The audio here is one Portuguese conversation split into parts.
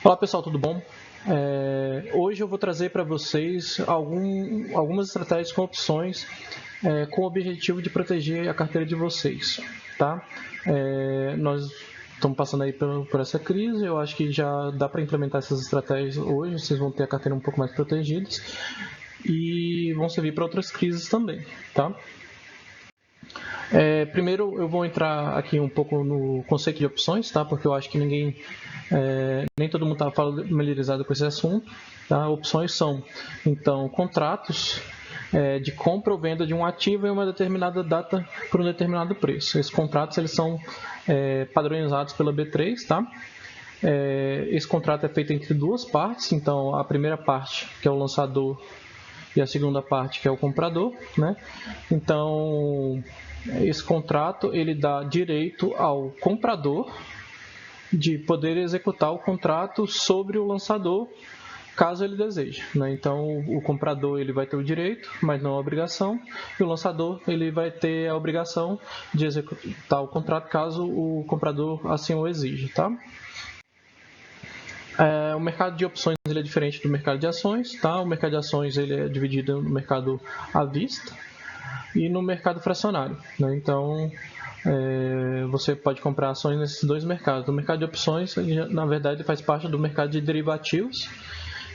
Olá pessoal, tudo bom? Hoje eu vou trazer para vocês algumas estratégias com opções com o objetivo de proteger a carteira de vocês, tá? Nós estamos passando aí por essa crise, eu acho que já dá para implementar essas estratégias hoje, vocês vão ter a carteira um pouco mais protegidas e vão servir para outras crises também, tá? Primeiro eu vou entrar aqui um pouco no conceito de opções, tá? Porque eu acho que nem todo mundo está familiarizado com esse assunto. Tá? Opções são, então, contratos de compra ou venda de um ativo em uma determinada data por um determinado preço. Esses contratos eles são padronizados pela B3, tá? Esse contrato é feito entre duas partes, então a primeira parte, que é o lançador, e a segunda parte, que é o comprador, né? Então, esse contrato ele dá direito ao comprador de poder executar o contrato sobre o lançador, caso ele deseje, né? Então, o comprador ele vai ter o direito, mas não a obrigação, e o lançador ele vai ter a obrigação de executar o contrato caso o comprador assim o exija, tá? O mercado de opções ele é diferente do mercado de ações, tá? O mercado de ações ele é dividido no mercado à vista e no mercado fracionário, né? Então, você pode comprar ações nesses dois mercados. O mercado de opções, na verdade, faz parte do mercado de derivativos.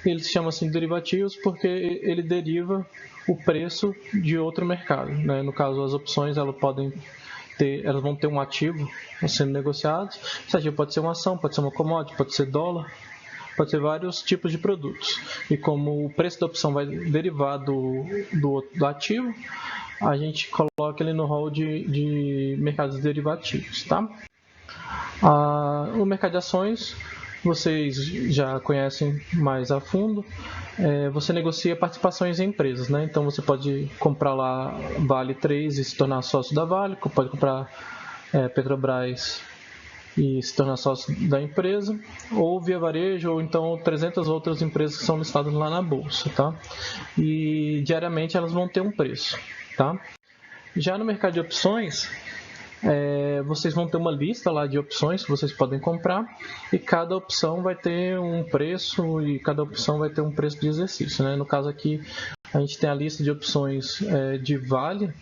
Ele se chama assim de derivativos porque ele deriva o preço de outro mercado, né? No caso, as opções elas vão ter um ativo sendo negociado. Esse ativo pode ser uma ação, pode ser uma commodity, pode ser dólar, pode ser vários tipos de produtos. E como o preço da opção vai derivar do ativo, a gente coloca ele no rol de mercados derivativos, tá? O mercado de ações, vocês já conhecem mais a fundo. Você negocia participações em empresas, né? Então você pode comprar lá Vale 3 e se tornar sócio da Vale, pode comprar Petrobras e se tornar sócio da empresa, ou Via Varejo, ou então 300 outras empresas que são listadas lá na bolsa, tá? E diariamente elas vão ter um preço, tá? Já no mercado de opções, vocês vão ter uma lista lá de opções que vocês podem comprar e cada opção vai ter um preço e cada opção vai ter um preço de exercício, né? No caso aqui, a gente tem a lista de opções de vale,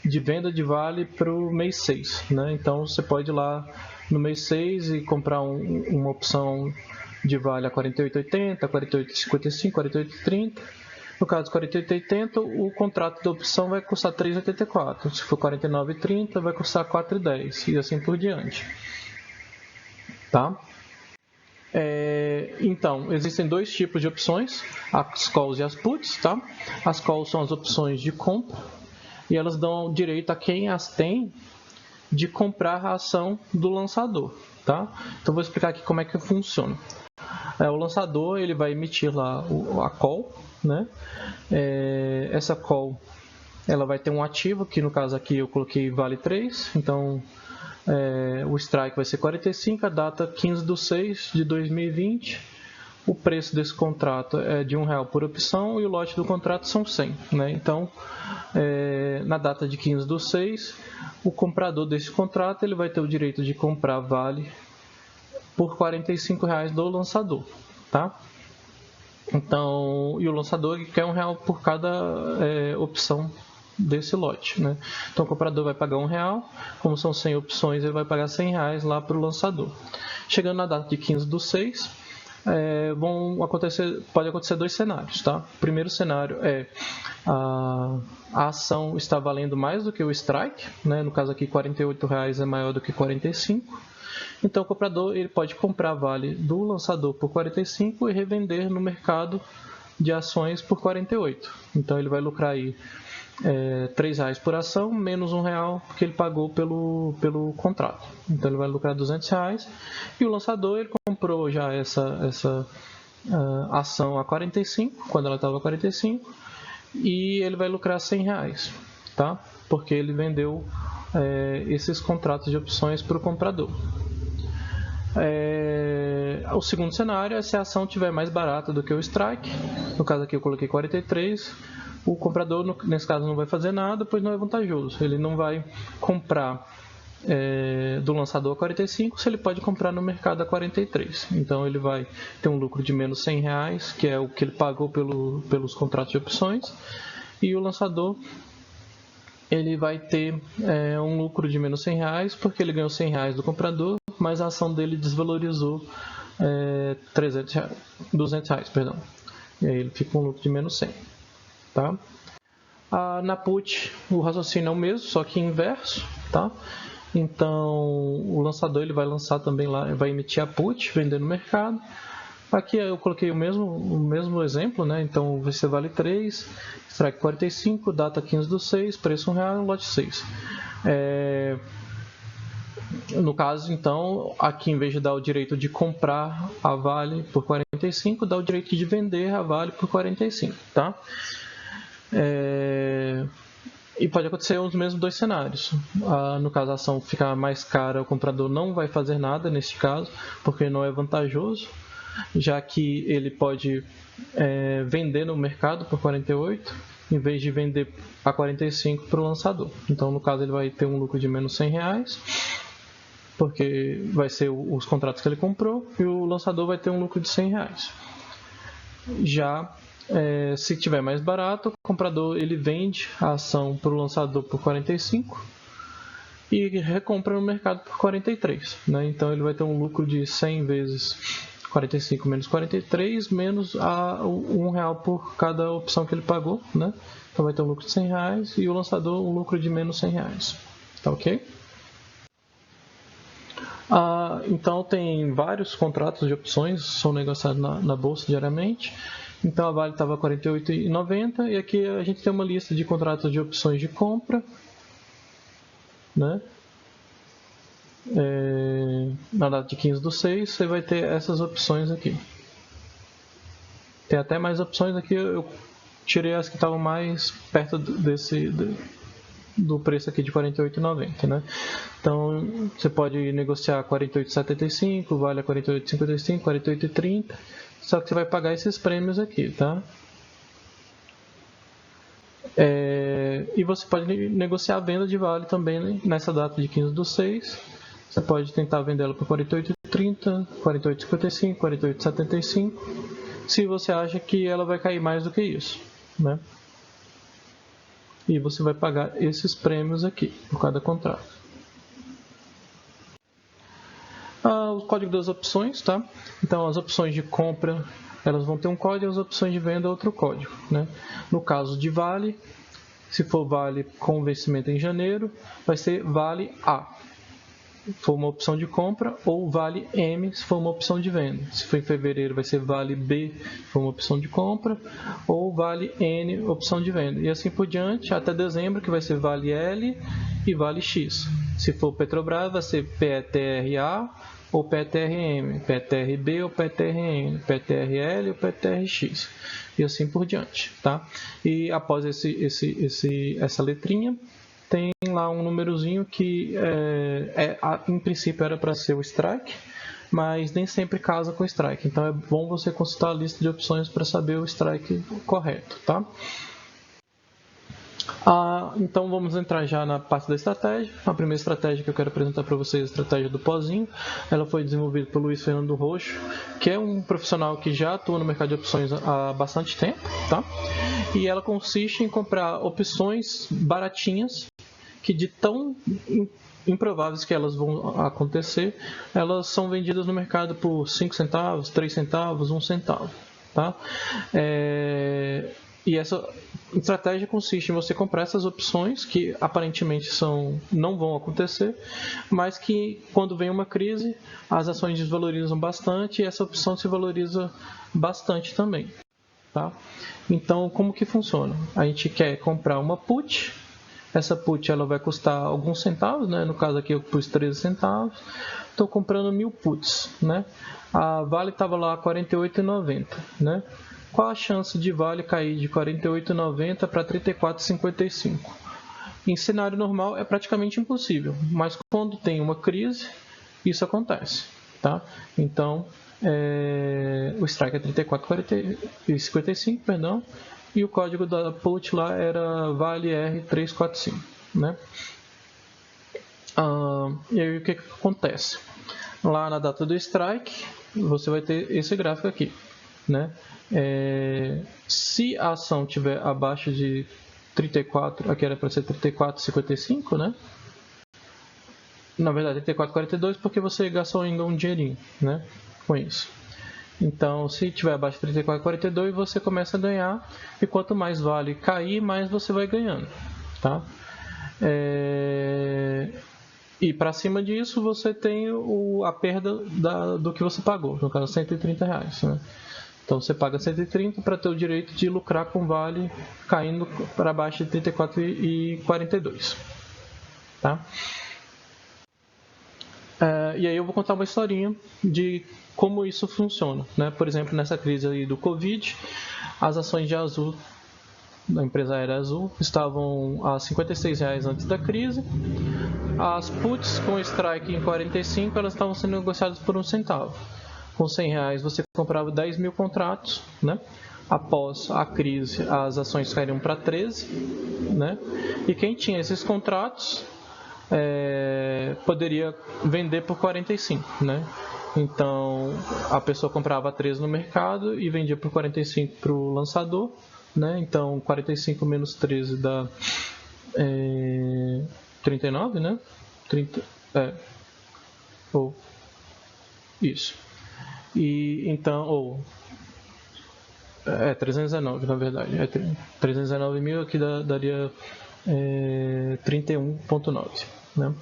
de venda de vale para o mês 6, né? Então você pode ir lá no mês 6 e comprar uma opção de vale a 48,80, 48,55, 48,30. No caso 48,80, o contrato da opção vai custar 3,84. Se for 49,30, vai custar 4,10 e assim por diante. Tá? Então, existem dois tipos de opções, as calls e as puts. Tá? As calls são as opções de compra e elas dão direito a quem as tem de comprar a ação do lançador. Tá? Então, vou explicar aqui como é que funciona. O lançador ele vai emitir lá a call, né? Essa call ela vai ter um ativo, que no caso aqui eu coloquei vale 3, então o strike vai ser 45, a data 15/6/2020, o preço desse contrato é de R$1 por opção e o lote do contrato são 100, né? Então, na data de 15/6, o comprador desse contrato ele vai ter o direito de comprar vale por R$45 do lançador, tá? Então, e o lançador quer R$1 por cada opção desse lote, né? Então o comprador vai pagar R$1, como são 100 opções, ele vai pagar R$100 lá para o lançador. Chegando na data de 15/6, pode acontecer dois cenários, tá? O primeiro cenário é a ação está valendo mais do que o strike, né? No caso aqui R$48 é maior do que 45. Então o comprador ele pode comprar vale do lançador por 45 e revender no mercado de ações por 48. Então ele vai lucrar aí R$3 por ação, menos R$1 que ele pagou pelo contrato. Então ele vai lucrar R$200 e o lançador ele comprou já essa ação a 45, quando ela estava a 45, e ele vai lucrar R$100, tá? Porque ele vendeu esses contratos de opções para o comprador. O segundo cenário é se a ação estiver mais barata do que o strike. No caso aqui eu coloquei 43. O comprador, nesse caso, não vai fazer nada, pois não é vantajoso. Ele não vai comprar do lançador a 45, se ele pode comprar no mercado a 43. Então ele vai ter um lucro de menos R$100, que é o que ele pagou pelos contratos de opções, e o lançador ele vai ter um lucro de menos R$100, porque ele ganhou R$100 do comprador, mas a ação dele desvalorizou R$200, perdão. E aí ele fica com um lucro de menos 100. Tá? Na put o raciocínio é o mesmo, só que inverso. Tá? Então o lançador ele vai lançar também lá, vai emitir a put, vender no mercado. Aqui eu coloquei o mesmo exemplo, né? Então você vale 3, strike 45, data 15/6, preço R$1, lote 6. No caso, então, aqui em vez de dar o direito de comprar a Vale por 45, dá o direito de vender a Vale por 45, tá? E pode acontecer os mesmos dois cenários. No caso, a ação ficar mais cara, o comprador não vai fazer nada nesse caso, porque não é vantajoso, já que ele pode vender no mercado por 48, em vez de vender a 45 para o lançador. Então, no caso, ele vai ter um lucro de menos R$100, porque vai ser os contratos que ele comprou, e o lançador vai ter um lucro de R$100. Já se tiver mais barato, o comprador ele vende a ação para o lançador por 45 e recompra no mercado por 43. Né? Então ele vai ter um lucro de 100 vezes 45 menos 43, menos R$1 por cada opção que ele pagou. Né? Então vai ter um lucro de R$100 e o lançador um lucro de menos R$100. Tá ok? Então tem vários contratos de opções que são negociados na bolsa diariamente. Então a Vale estava a R$ 48,90 e aqui a gente tem uma lista de contratos de opções de compra, né? Na data de 15/6 você vai ter essas opções aqui. Tem até mais opções aqui, eu tirei as que estavam mais perto do preço aqui de R$ 48,90, né? Então você pode negociar 48,75, vale a 48,55, 48,30, só que você vai pagar esses prêmios aqui, tá? E você pode negociar a venda de vale também, né? Nessa data de 15/6. Você pode tentar vendê-la por 48,30, 48,55, 48,75, se você acha que ela vai cair mais do que isso, né? E você vai pagar esses prêmios aqui por cada contrato. O código das opções, tá? Então as opções de compra elas vão ter um código, as opções de venda outro código, né? No caso de vale, se for vale com vencimento em janeiro, vai ser vale A, se for uma opção de compra, ou vale M, se for uma opção de venda. Se for em fevereiro, vai ser vale B, se for uma opção de compra, ou vale N, opção de venda. E assim por diante, até dezembro, que vai ser vale L e vale X. Se for Petrobras, vai ser PETRA ou PETRM, PETRB ou PETRN, PETRL ou PETRX. E assim por diante, tá? E após essa letrinha, tem lá um númerozinho que em princípio era para ser o strike, mas nem sempre casa com o strike. Então é bom você consultar a lista de opções para saber o strike correto, tá? Então vamos entrar já na parte da estratégia. A primeira estratégia que eu quero apresentar para vocês é a estratégia do pozinho. Ela foi desenvolvida pelo Luiz Fernando Roxo, que é um profissional que já atua no mercado de opções há bastante tempo, tá? E ela consiste em comprar opções baratinhas, que de tão improváveis que elas vão acontecer, elas são vendidas no mercado por 5 centavos, 3 centavos, 1 centavo. Tá? E essa estratégia consiste em você comprar essas opções que aparentemente não vão acontecer, mas que quando vem uma crise, as ações desvalorizam bastante e essa opção se valoriza bastante também. Tá? Então, como que funciona? A gente quer comprar uma put. Essa put ela vai custar alguns centavos, né? No caso aqui eu pus 13 centavos. Estou comprando 1000 puts, né? A Vale estava lá a 48,90, né? Qual a chance de Vale cair de 48,90 para 34,55? Em cenário normal é praticamente impossível, mas quando tem uma crise, isso acontece, tá? Então, o strike é 34,55, perdão. E o código da put lá era vale R345, né? E aí o que acontece? Lá na data do strike, você vai ter esse gráfico aqui, né? Se a ação estiver abaixo de 34, aqui era para ser 34,55, né? Na verdade, 34,42 porque você gastou ainda um dinheirinho, né? Com isso. Então, se tiver abaixo de 34,42, você começa a ganhar. E quanto mais vale cair, mais você vai ganhando, tá? E para cima disso, você tem a perda do que você pagou, no caso, R$130, né? Então, você paga 130 para ter o direito de lucrar com vale caindo para baixo de 34,42, tá? E aí eu vou contar uma historinha de como isso funciona, né? Por exemplo, nessa crise aí do Covid, as ações de Azul, da empresa aérea Azul, estavam a R$56 antes da crise. As puts com strike em 45, elas estavam sendo negociadas por R$1. Com R$100 você comprava 10 mil contratos, né? Após a crise, as ações caíram para 13, né? E quem tinha esses contratos poderia vender por 45, né? Então a pessoa comprava 13 no mercado e vendia por 45 para o lançador, né? Então 45 menos 13 dá 39, né? 30, isso. E então, 319 na verdade, 319 mil aqui daria 31,9, né?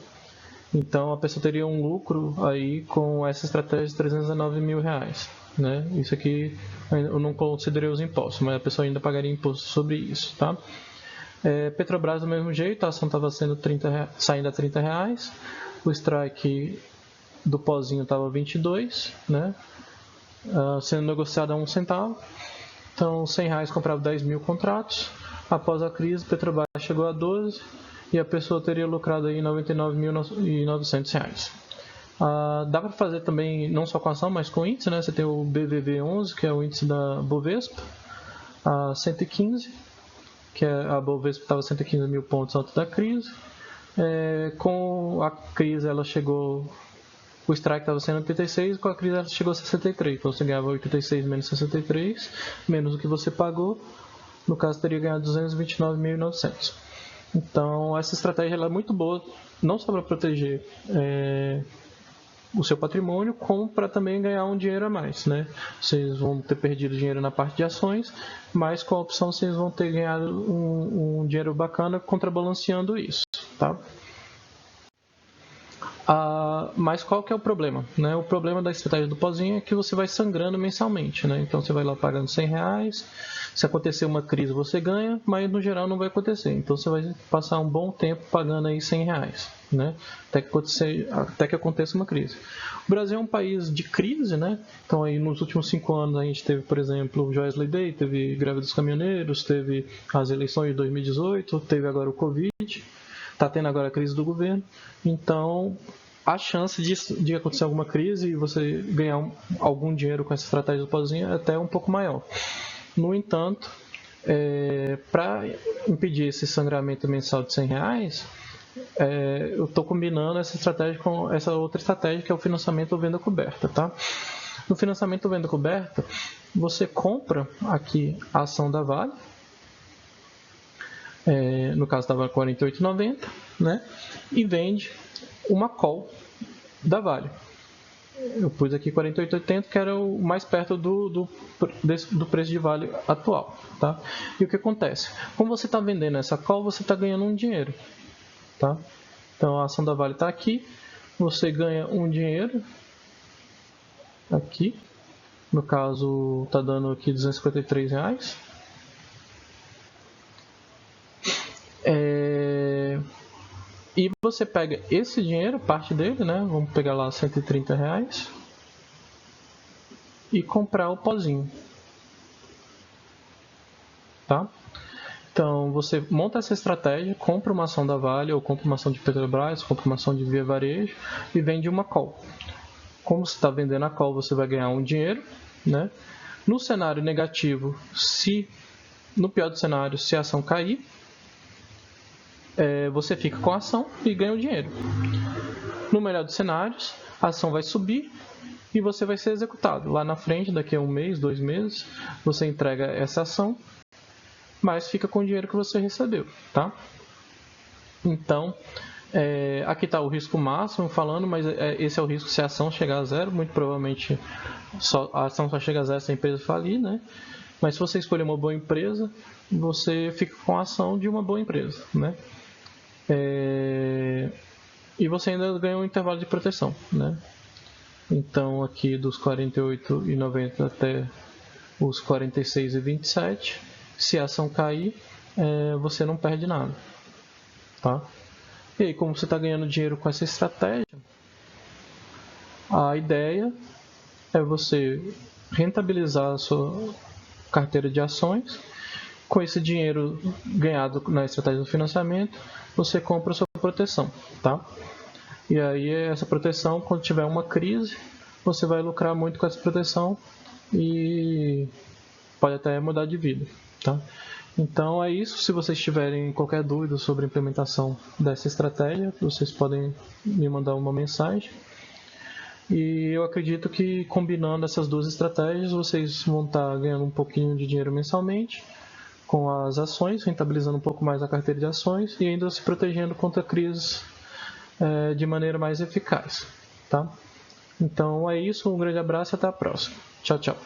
Então a pessoa teria um lucro aí com essa estratégia de R$319 mil, né? Isso aqui eu não considerei os impostos, mas a pessoa ainda pagaria imposto sobre isso, tá? Petrobras do mesmo jeito, a ação estava saindo a R$30, o strike do pozinho estava 22, né? Sendo negociado a R$1. Então R$100 comprava 10 mil contratos. Após a crise, Petrobras chegou a 12 e a pessoa teria lucrado aí R$99.900. Dá para fazer também não só com ação, mas com índice, né? Você tem o BVV11, que é o índice da Bovespa, a 115, que a Bovespa estava 115 mil pontos antes da crise. Com a crise ela chegou, o strike estava sendo 86, com a crise ela chegou a 63, então você ganhava 86 menos 63, menos o que você pagou, no caso teria ganhado 229.900. Então essa estratégia ela é muito boa, não só para proteger o seu patrimônio, como para também ganhar um dinheiro a mais, né? Vocês vão ter perdido dinheiro na parte de ações, mas com a opção vocês vão ter ganhado um dinheiro bacana contrabalanceando isso, tá? Mas qual que é o problema, né? O problema da estratégia do pozinho é que você vai sangrando mensalmente, né? Então você vai lá pagando R$100, se acontecer uma crise você ganha, mas no geral não vai acontecer. Então você vai passar um bom tempo pagando aí R$100, né? Até que aconteça uma crise. O Brasil é um país de crise, né? Então aí nos últimos 5 anos a gente teve, por exemplo, o Joesley Day, teve greve dos caminhoneiros, teve as eleições de 2018, teve agora o Covid. Está tendo agora a crise do governo, então a chance de acontecer alguma crise e você ganhar algum dinheiro com essa estratégia do pozinho é até um pouco maior. No entanto, para impedir esse sangramento mensal de R$100, eu estou combinando essa estratégia com essa outra estratégia que é o financiamento ou venda coberta, tá? No financiamento ou venda coberta, você compra aqui a ação da Vale, no caso estava R$ 48,90, né? E vende uma call da Vale. Eu pus aqui 48,80, que era o mais perto do preço de Vale atual, tá? E o que acontece? Como você está vendendo essa call, você está ganhando um dinheiro, tá? Então a ação da Vale está aqui, você ganha um dinheiro aqui, no caso está dando aqui R$253. E você pega esse dinheiro, parte dele, né? Vamos pegar lá R$130 e comprar o pozinho, tá? Então você monta essa estratégia, compra uma ação da Vale ou compra uma ação de Petrobras, compra uma ação de Via Varejo e vende uma call. Como você está vendendo a call, você vai ganhar um dinheiro, né? No cenário negativo, no pior dos cenários, se a ação cair, você fica com a ação e ganha o dinheiro. No melhor dos cenários, a ação vai subir e você vai ser executado. Lá na frente, daqui a 1 mês, 2 meses, você entrega essa ação, mas fica com o dinheiro que você recebeu, tá? Então, aqui está o risco máximo falando, mas esse é o risco se a ação chegar a zero. Muito provavelmente a ação só chega a zero se a empresa falir, né? Mas se você escolher uma boa empresa, você fica com a ação de uma boa empresa, né? E você ainda ganha um intervalo de proteção, né? Então aqui dos 48,90 até os 46,27, se a ação cair, você não perde nada, tá? E aí, como você está ganhando dinheiro com essa estratégia, a ideia é você rentabilizar a sua carteira de ações. Com esse dinheiro ganhado na estratégia do financiamento, você compra a sua proteção, tá? E aí essa proteção, quando tiver uma crise, você vai lucrar muito com essa proteção e pode até mudar de vida, tá? Então é isso. Se vocês tiverem qualquer dúvida sobre a implementação dessa estratégia, vocês podem me mandar uma mensagem. E eu acredito que combinando essas duas estratégias, vocês vão estar ganhando um pouquinho de dinheiro mensalmente com as ações, rentabilizando um pouco mais a carteira de ações e ainda se protegendo contra crises de maneira mais eficaz, tá? Então é isso, um grande abraço e até a próxima. Tchau, tchau.